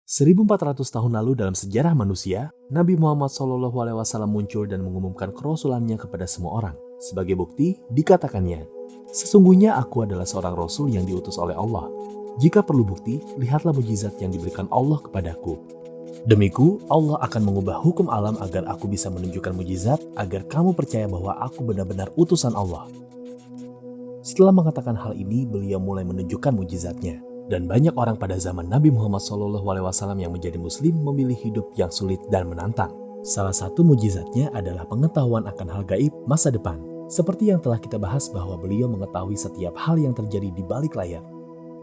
1400 tahun lalu dalam sejarah manusia, Nabi Muhammad SAW muncul dan mengumumkan kerasulannya kepada semua orang. Sebagai bukti, dikatakannya, "Sesungguhnya aku adalah seorang rasul yang diutus oleh Allah. Jika perlu bukti, lihatlah mujizat yang diberikan Allah kepadaku. Demiku, Allah akan mengubah hukum alam agar aku bisa menunjukkan mujizat, agar kamu percaya bahwa aku benar-benar utusan Allah." Setelah mengatakan hal ini, beliau mulai menunjukkan mujizatnya. Dan banyak orang pada zaman Nabi Muhammad SAW yang menjadi muslim memilih hidup yang sulit dan menantang. Salah satu mujizatnya adalah pengetahuan akan hal gaib masa depan. Seperti yang telah kita bahas bahwa beliau mengetahui setiap hal yang terjadi di balik layar.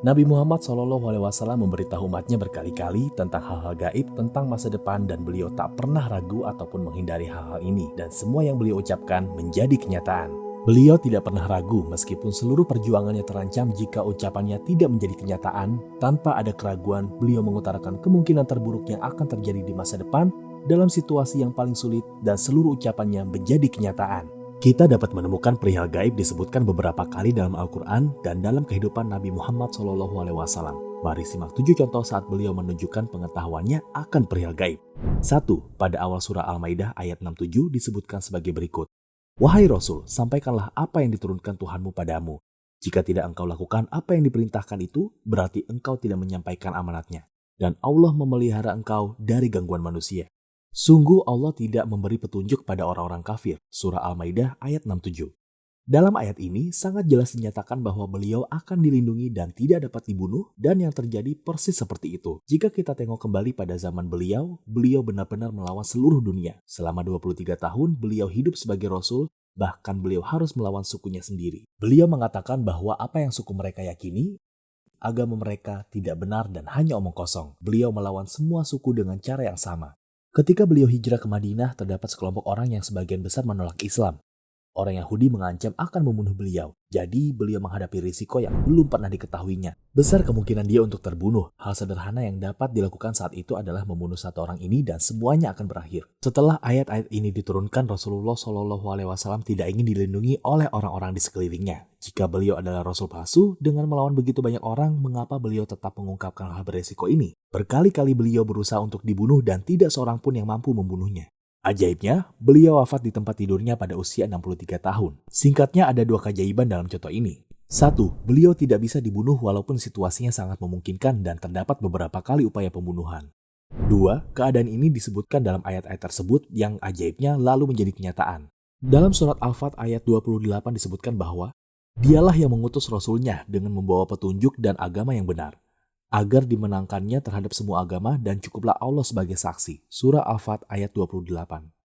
Nabi Muhammad SAW memberitahu umatnya berkali-kali tentang hal-hal gaib tentang masa depan dan beliau tak pernah ragu ataupun menghindari hal-hal ini. Dan semua yang beliau ucapkan menjadi kenyataan. Beliau tidak pernah ragu meskipun seluruh perjuangannya terancam jika ucapannya tidak menjadi kenyataan. Tanpa ada keraguan, beliau mengutarakan kemungkinan terburuk yang akan terjadi di masa depan dalam situasi yang paling sulit dan seluruh ucapannya menjadi kenyataan. Kita dapat menemukan perihal gaib disebutkan beberapa kali dalam Al-Quran dan dalam kehidupan Nabi Muhammad SAW. Mari simak 7 contoh saat beliau menunjukkan pengetahuannya akan perihal gaib. 1. Pada awal surah Al-Maidah ayat 67 disebutkan sebagai berikut. "Wahai Rasul, sampaikanlah apa yang diturunkan Tuhanmu padamu. Jika tidak engkau lakukan apa yang diperintahkan itu, berarti engkau tidak menyampaikan amanatnya. Dan Allah memelihara engkau dari gangguan manusia. Sungguh Allah tidak memberi petunjuk pada orang-orang kafir." Surah Al-Maidah ayat 67. Dalam ayat ini sangat jelas dinyatakan bahwa beliau akan dilindungi dan tidak dapat dibunuh, dan yang terjadi persis seperti itu. Jika kita tengok kembali pada zaman beliau benar-benar melawan seluruh dunia. Selama 23 tahun beliau hidup sebagai rasul, bahkan beliau harus melawan sukunya sendiri. Beliau mengatakan bahwa apa yang suku mereka yakini, agama mereka tidak benar dan hanya omong kosong. Beliau melawan semua suku dengan cara yang sama. Ketika beliau hijrah ke Madinah, terdapat sekelompok orang yang sebagian besar menolak Islam. Orang Yahudi mengancam akan membunuh beliau, jadi beliau menghadapi risiko yang belum pernah diketahuinya. Besar kemungkinan dia untuk terbunuh. Hal sederhana yang dapat dilakukan saat itu adalah membunuh satu orang ini dan semuanya akan berakhir. Setelah ayat-ayat ini diturunkan, Rasulullah SAW tidak ingin dilindungi oleh orang-orang di sekelilingnya. Jika beliau adalah rasul palsu, dengan melawan begitu banyak orang, mengapa beliau tetap mengungkapkan hal beresiko ini? Berkali-kali beliau berusaha untuk dibunuh dan tidak seorang pun yang mampu membunuhnya. Ajaibnya, beliau wafat di tempat tidurnya pada usia 63 tahun. Singkatnya ada 2 keajaiban dalam contoh ini. 1. Beliau tidak bisa dibunuh walaupun situasinya sangat memungkinkan dan terdapat beberapa kali upaya pembunuhan. 2. Keadaan ini disebutkan dalam ayat-ayat tersebut yang ajaibnya lalu menjadi kenyataan. Dalam surat Al-Fat ayat 28 disebutkan bahwa Dialah yang mengutus Rasulnya dengan membawa petunjuk dan agama yang benar, agar dimenangkannya terhadap semua agama dan cukuplah Allah sebagai saksi. Surah Al-Fat ayat 28.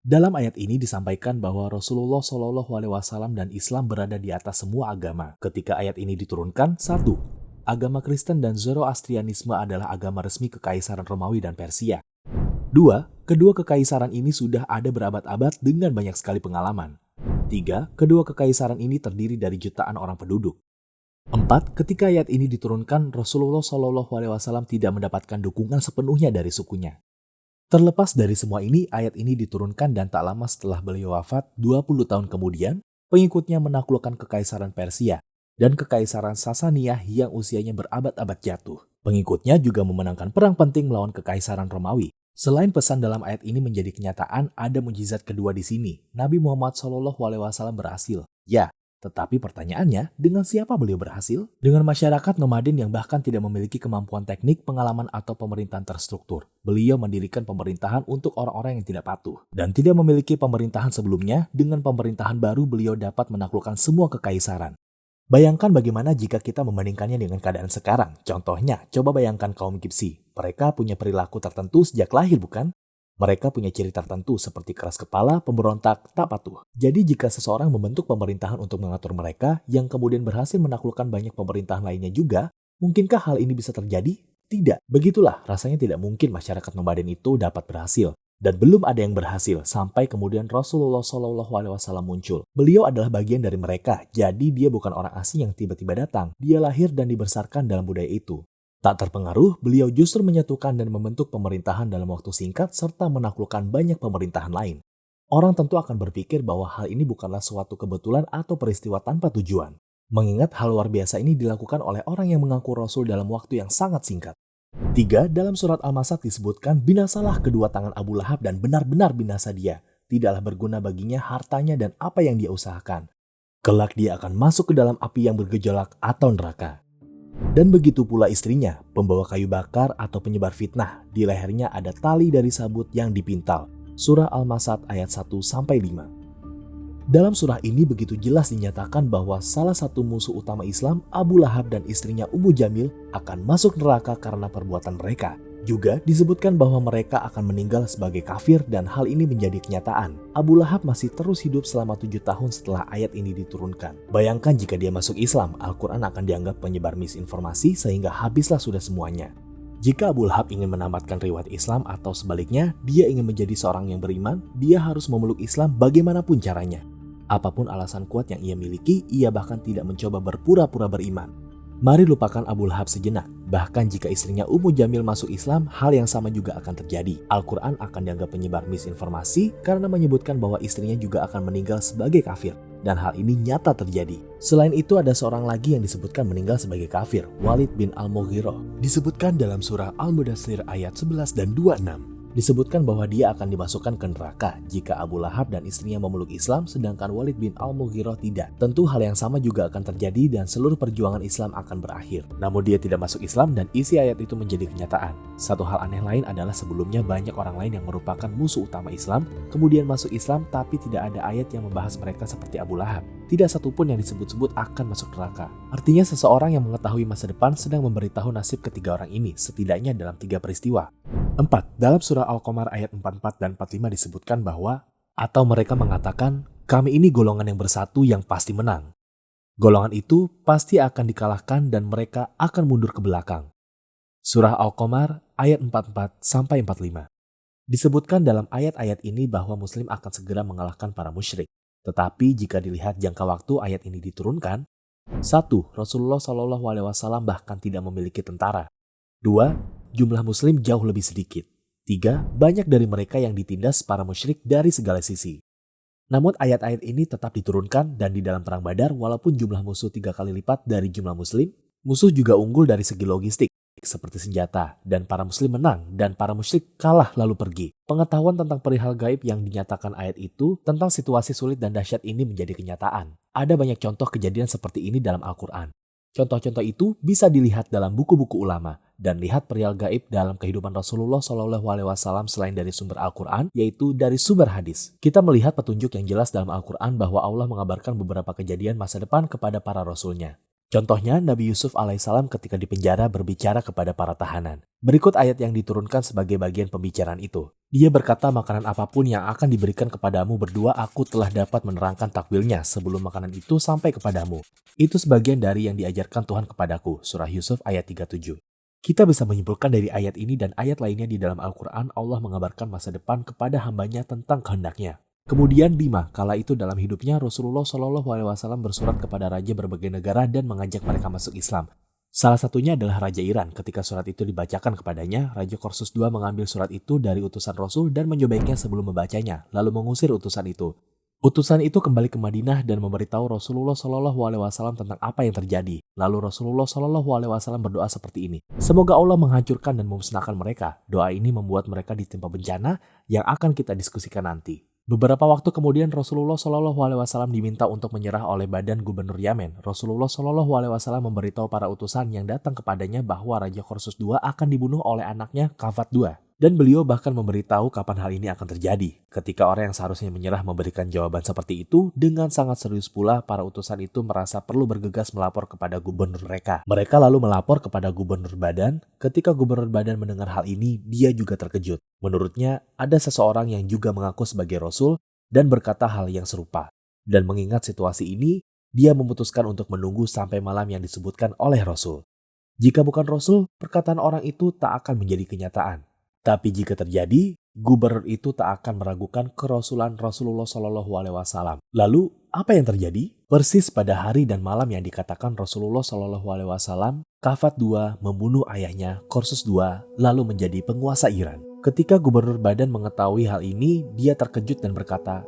Dalam ayat ini disampaikan bahwa Rasulullah SAW dan Islam berada di atas semua agama. Ketika ayat ini diturunkan, 1. Agama Kristen dan Zoroastrianisme adalah agama resmi Kekaisaran Romawi dan Persia. 2. Kedua kekaisaran ini sudah ada berabad-abad dengan banyak sekali pengalaman. 3. Kedua kekaisaran ini terdiri dari jutaan orang penduduk. 4. Ketika ayat ini diturunkan, Rasulullah SAW tidak mendapatkan dukungan sepenuhnya dari sukunya. Terlepas dari semua ini, ayat ini diturunkan dan tak lama setelah beliau wafat, 20 tahun kemudian, pengikutnya menaklukkan Kekaisaran Persia dan Kekaisaran Sasaniyah yang usianya berabad-abad jatuh. Pengikutnya juga memenangkan perang penting melawan Kekaisaran Romawi. Selain pesan dalam ayat ini menjadi kenyataan, ada mukjizat kedua di sini. Nabi Muhammad SAW berhasil. Ya, tetapi pertanyaannya, dengan siapa beliau berhasil? Dengan masyarakat nomaden yang bahkan tidak memiliki kemampuan teknik, pengalaman, atau pemerintahan terstruktur. Beliau mendirikan pemerintahan untuk orang-orang yang tidak patuh. Dan tidak memiliki pemerintahan sebelumnya, dengan pemerintahan baru beliau dapat menaklukkan semua kekaisaran. Bayangkan bagaimana jika kita membandingkannya dengan keadaan sekarang. Contohnya, coba bayangkan kaum Gipsi. Mereka punya perilaku tertentu sejak lahir, bukan? Mereka punya ciri tertentu seperti keras kepala, pemberontak, tak patuh. Jadi jika seseorang membentuk pemerintahan untuk mengatur mereka, yang kemudian berhasil menaklukkan banyak pemerintahan lainnya juga, mungkinkah hal ini bisa terjadi? Tidak. Begitulah, rasanya tidak mungkin masyarakat nomaden itu dapat berhasil. Dan belum ada yang berhasil sampai kemudian Rasulullah SAW muncul. Beliau adalah bagian dari mereka, jadi dia bukan orang asing yang tiba-tiba datang. Dia lahir dan dibesarkan dalam budaya itu. Tak terpengaruh, beliau justru menyatukan dan membentuk pemerintahan dalam waktu singkat serta menaklukkan banyak pemerintahan lain. Orang tentu akan berpikir bahwa hal ini bukanlah suatu kebetulan atau peristiwa tanpa tujuan. Mengingat hal luar biasa ini dilakukan oleh orang yang mengaku Rasul dalam waktu yang sangat singkat. 3. Dalam surat Al-Masad disebutkan, binasalah kedua tangan Abu Lahab dan benar-benar binasa dia. Tidaklah berguna baginya hartanya dan apa yang dia usahakan. Kelak dia akan masuk ke dalam api yang bergejolak atau neraka. Dan begitu pula istrinya, pembawa kayu bakar atau penyebar fitnah. Di lehernya ada tali dari sabut yang dipintal. Surah Al-Masad ayat 1-5. Dalam surah ini begitu jelas dinyatakan bahwa salah satu musuh utama Islam, Abu Lahab dan istrinya Ummu Jamil, akan masuk neraka karena perbuatan mereka. Juga disebutkan bahwa mereka akan meninggal sebagai kafir dan hal ini menjadi kenyataan. Abu Lahab masih terus hidup selama 7 tahun setelah ayat ini diturunkan. Bayangkan jika dia masuk Islam, Al-Quran akan dianggap penyebar misinformasi sehingga habislah sudah semuanya. Jika Abu Lahab ingin menamatkan riwayat Islam atau sebaliknya, dia ingin menjadi seorang yang beriman, dia harus memeluk Islam bagaimanapun caranya. Apapun alasan kuat yang ia miliki, ia bahkan tidak mencoba berpura-pura beriman. Mari lupakan Abu Lahab sejenak. Bahkan jika istrinya Ummu Jamil masuk Islam, hal yang sama juga akan terjadi. Al-Quran akan dianggap penyebar misinformasi karena menyebutkan bahwa istrinya juga akan meninggal sebagai kafir. Dan hal ini nyata terjadi. Selain itu ada seorang lagi yang disebutkan meninggal sebagai kafir, Walid bin Al-Mughirah. Disebutkan dalam surah Al-Mudaththir ayat 11 dan 26. Disebutkan bahwa dia akan dimasukkan ke neraka jika Abu Lahab dan istrinya memeluk Islam sedangkan Walid bin Al-Mughirah tidak. Tentu hal yang sama juga akan terjadi dan seluruh perjuangan Islam akan berakhir. Namun dia tidak masuk Islam dan isi ayat itu menjadi kenyataan. Satu hal aneh lain adalah sebelumnya banyak orang lain yang merupakan musuh utama Islam kemudian masuk Islam tapi tidak ada ayat yang membahas mereka seperti Abu Lahab. Tidak satupun yang disebut-sebut akan masuk neraka. Artinya seseorang yang mengetahui masa depan sedang memberitahu nasib ketiga orang ini setidaknya dalam 3 peristiwa. 4. Dalam surah Al-Qamar ayat 44 dan 45 disebutkan bahwa atau mereka mengatakan, kami ini golongan yang bersatu yang pasti menang. Golongan itu pasti akan dikalahkan dan mereka akan mundur ke belakang. Surah Al-Qamar ayat 44-45. Disebutkan dalam ayat-ayat ini bahwa Muslim akan segera mengalahkan para musyrik. Tetapi jika dilihat jangka waktu ayat ini diturunkan, 1. Rasulullah SAW bahkan tidak memiliki tentara. 2. Jumlah Muslim jauh lebih sedikit. 3. Banyak dari mereka yang ditindas para musyrik dari segala sisi. Namun ayat-ayat ini tetap diturunkan dan di dalam perang Badar walaupun jumlah musuh 3 kali lipat dari jumlah Muslim, musuh juga unggul dari segi logistik seperti senjata dan para Muslim menang dan para musyrik kalah lalu pergi. Pengetahuan tentang perihal gaib yang dinyatakan ayat itu tentang situasi sulit dan dahsyat ini menjadi kenyataan. Ada banyak contoh kejadian seperti ini dalam Al-Quran. Contoh-contoh itu bisa dilihat dalam buku-buku ulama dan lihat perihal gaib dalam kehidupan Rasulullah SAW selain dari sumber Al-Quran, yaitu dari sumber hadis. Kita melihat petunjuk yang jelas dalam Al-Quran bahwa Allah mengabarkan beberapa kejadian masa depan kepada para rasulnya. Contohnya Nabi Yusuf alaihissalam ketika dipenjara berbicara kepada para tahanan. Berikut ayat yang diturunkan sebagai bagian pembicaraan itu. Dia berkata, makanan apapun yang akan diberikan kepadamu berdua aku telah dapat menerangkan takwilnya sebelum makanan itu sampai kepadamu. Itu sebagian dari yang diajarkan Tuhan kepadaku. Surah Yusuf ayat 37. Kita bisa menyimpulkan dari ayat ini dan ayat lainnya di dalam Al-Quran Allah mengabarkan masa depan kepada hambanya tentang kehendaknya. Kemudian 5, kala itu dalam hidupnya Rasulullah SAW bersurat kepada raja berbagai negara dan mengajak mereka masuk Islam. Salah satunya adalah Raja Iran. Ketika surat itu dibacakan kepadanya, Raja Korsus II mengambil surat itu dari utusan Rasul dan menyobeknya sebelum membacanya, lalu mengusir utusan itu. Utusan itu kembali ke Madinah dan memberitahu Rasulullah SAW tentang apa yang terjadi. Lalu Rasulullah SAW berdoa seperti ini. Semoga Allah menghancurkan dan memusnahkan mereka. Doa ini membuat mereka ditimpa bencana yang akan kita diskusikan nanti. Beberapa waktu kemudian Rasulullah SAW diminta untuk menyerah oleh badan gubernur Yamen. Rasulullah SAW memberitahu para utusan yang datang kepadanya bahwa Raja Korsus II akan dibunuh oleh anaknya Kafat II. Dan beliau bahkan memberitahu kapan hal ini akan terjadi. Ketika orang yang seharusnya menyerah memberikan jawaban seperti itu, dengan sangat serius pula para utusan itu merasa perlu bergegas melapor kepada gubernur mereka. Mereka lalu melapor kepada gubernur badan. Ketika gubernur badan mendengar hal ini, dia juga terkejut. Menurutnya, ada seseorang yang juga mengaku sebagai Rasul dan berkata hal yang serupa. Dan mengingat situasi ini, dia memutuskan untuk menunggu sampai malam yang disebutkan oleh Rasul. Jika bukan Rasul, perkataan orang itu tak akan menjadi kenyataan. Tapi jika terjadi, gubernur itu tak akan meragukan kerasulan Rasulullah SAW. Lalu, apa yang terjadi? Persis pada hari dan malam yang dikatakan Rasulullah SAW, Kafat II membunuh ayahnya, Korsus II, lalu menjadi penguasa Iran. Ketika gubernur badan mengetahui hal ini, dia terkejut dan berkata,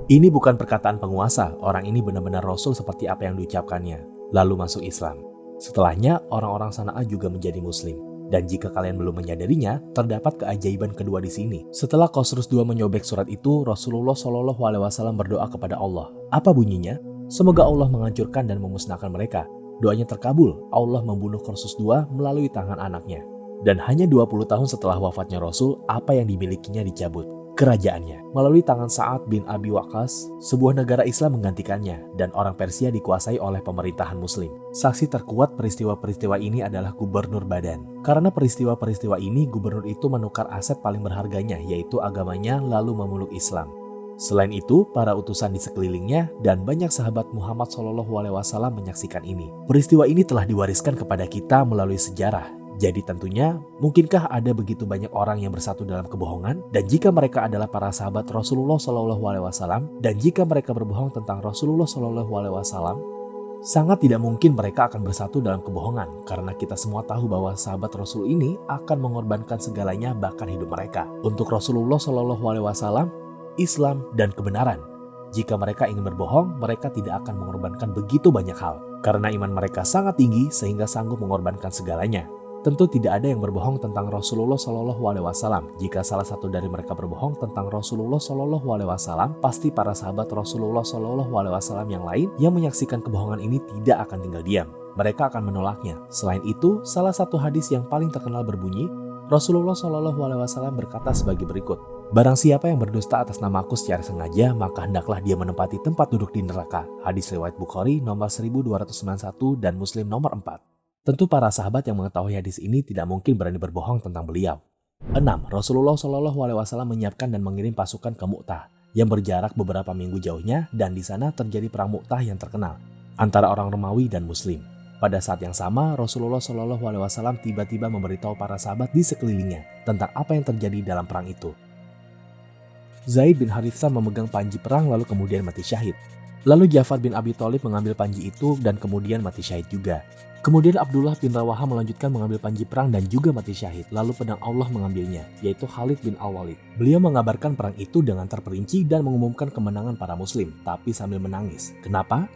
ini bukan perkataan penguasa, orang ini benar-benar Rasul seperti apa yang diucapkannya. Lalu masuk Islam. Setelahnya, orang-orang Sana'a juga menjadi Muslim. Dan jika kalian belum menyadarinya, terdapat keajaiban kedua di sini. Setelah Khosrus II menyobek surat itu, Rasulullah SAW berdoa kepada Allah. Apa bunyinya? Semoga Allah menghancurkan dan memusnahkan mereka. Doanya terkabul, Allah membunuh Khosrus II melalui tangan anaknya. Dan hanya 20 tahun setelah wafatnya Rasul, apa yang dimilikinya dicabut? Kerajaannya. Melalui tangan Sa'ad bin Abi Waqqas, sebuah negara Islam menggantikannya dan orang Persia dikuasai oleh pemerintahan Muslim. Saksi terkuat peristiwa-peristiwa ini adalah Gubernur Badan. Karena peristiwa-peristiwa ini, gubernur itu menukar aset paling berharganya, yaitu agamanya, lalu memeluk Islam. Selain itu, para utusan di sekelilingnya dan banyak sahabat Muhammad SAW menyaksikan ini. Peristiwa ini telah diwariskan kepada kita melalui sejarah. Jadi tentunya, mungkinkah ada begitu banyak orang yang bersatu dalam kebohongan? Dan jika mereka adalah para sahabat Rasulullah SAW, dan jika mereka berbohong tentang Rasulullah SAW, sangat tidak mungkin mereka akan bersatu dalam kebohongan. Karena kita semua tahu bahwa sahabat Rasul ini akan mengorbankan segalanya, bahkan hidup mereka, untuk Rasulullah SAW, Islam, dan kebenaran. Jika mereka ingin berbohong, mereka tidak akan mengorbankan begitu banyak hal. Karena iman mereka sangat tinggi sehingga sanggup mengorbankan segalanya. Tentu tidak ada yang berbohong tentang Rasulullah SAW. Jika salah satu dari mereka berbohong tentang Rasulullah SAW, pasti para sahabat Rasulullah SAW yang lain yang menyaksikan kebohongan ini tidak akan tinggal diam. Mereka akan menolaknya. Selain itu, salah satu hadis yang paling terkenal berbunyi, Rasulullah SAW berkata sebagai berikut, "Barang siapa yang berdusta atas namaku secara sengaja, maka hendaklah dia menempati tempat duduk di neraka." Hadis riwayat Bukhari nomor 1291 dan Muslim nomor 4. Tentu para sahabat yang mengetahui hadis ini tidak mungkin berani berbohong tentang beliau. 6. Rasulullah SAW menyiapkan dan mengirim pasukan ke Mu'tah yang berjarak beberapa minggu jauhnya, dan di sana terjadi perang Mu'tah yang terkenal antara orang Romawi dan Muslim. Pada saat yang sama, Rasulullah SAW tiba-tiba memberitahu para sahabat di sekelilingnya tentang apa yang terjadi dalam perang itu. Zaid bin Harithah memegang panji perang lalu kemudian mati syahid. Lalu Ja'far bin Abi Thalib mengambil panji itu dan kemudian mati syahid juga. Kemudian Abdullah bin Rawaha melanjutkan mengambil panji perang dan juga mati syahid. Lalu pedang Allah mengambilnya, yaitu Khalid bin Al-Walid. Beliau mengabarkan perang itu dengan terperinci dan mengumumkan kemenangan para muslim, tapi sambil menangis. Kenapa?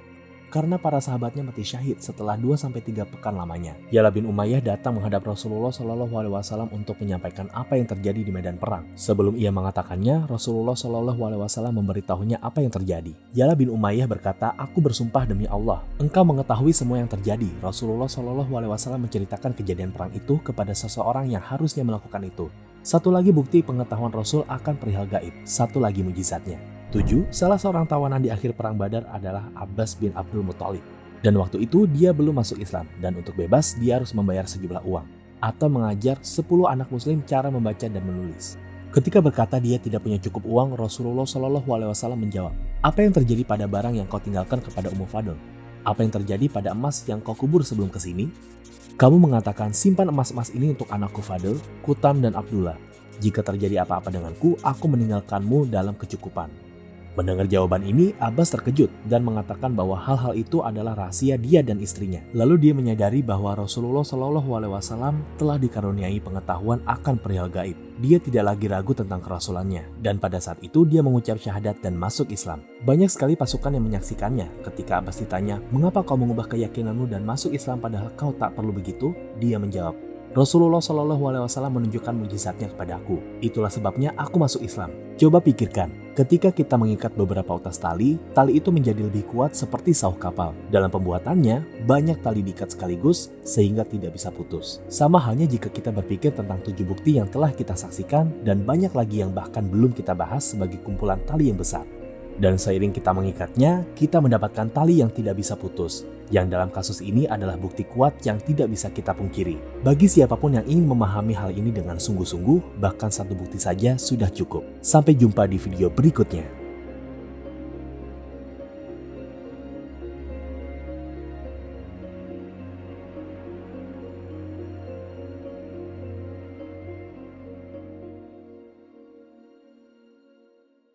Karena para sahabatnya mati syahid setelah 2-3 pekan lamanya. Ya'la bin Umayyah datang menghadap Rasulullah SAW untuk menyampaikan apa yang terjadi di medan perang. Sebelum ia mengatakannya, Rasulullah SAW memberitahunya apa yang terjadi. Ya'la bin Umayyah berkata, "Aku bersumpah demi Allah, engkau mengetahui semua yang terjadi." Rasulullah SAW menceritakan kejadian perang itu kepada seseorang yang harusnya melakukan itu. Satu lagi bukti pengetahuan Rasul akan perihal gaib. Satu lagi mujizatnya. 7. Salah seorang tawanan di akhir perang Badar adalah Abbas bin Abdul Muthalib. Dan waktu itu dia belum masuk Islam, dan untuk bebas dia harus membayar sejumlah uang atau mengajar 10 anak muslim cara membaca dan menulis. Ketika berkata dia tidak punya cukup uang, Rasulullah SAW menjawab, "Apa yang terjadi pada barang yang kau tinggalkan kepada Ummu Fadl? Apa yang terjadi pada emas yang kau kubur sebelum kesini? Kamu mengatakan simpan emas-emas ini untuk anakku Fadl, Kutam, dan Abdullah. Jika terjadi apa-apa denganku, aku meninggalkanmu dalam kecukupan." Mendengar jawaban ini, Abbas terkejut dan mengatakan bahwa hal-hal itu adalah rahasia dia dan istrinya. Lalu dia menyadari bahwa Rasulullah SAW telah dikaruniai pengetahuan akan perihal gaib. Dia tidak lagi ragu tentang kerasulannya, dan pada saat itu dia mengucap syahadat dan masuk Islam. Banyak sekali pasukan yang menyaksikannya. Ketika Abbas ditanya, "Mengapa kau mengubah keyakinanmu dan masuk Islam padahal kau tak perlu begitu?" Dia menjawab, "Rasulullah SAW menunjukkan mujizatnya kepadaku. Itulah sebabnya aku masuk Islam." Coba pikirkan, ketika kita mengikat beberapa utas tali itu menjadi lebih kuat seperti sauh kapal. Dalam pembuatannya, banyak tali diikat sekaligus sehingga tidak bisa putus. Sama halnya jika kita berpikir tentang 7 bukti yang telah kita saksikan dan banyak lagi yang bahkan belum kita bahas sebagai kumpulan tali yang besar. Dan seiring kita mengikatnya, kita mendapatkan tali yang tidak bisa putus. Yang dalam kasus ini adalah bukti kuat yang tidak bisa kita pungkiri. Bagi siapapun yang ingin memahami hal ini dengan sungguh-sungguh, bahkan satu bukti saja sudah cukup. Sampai jumpa di video berikutnya.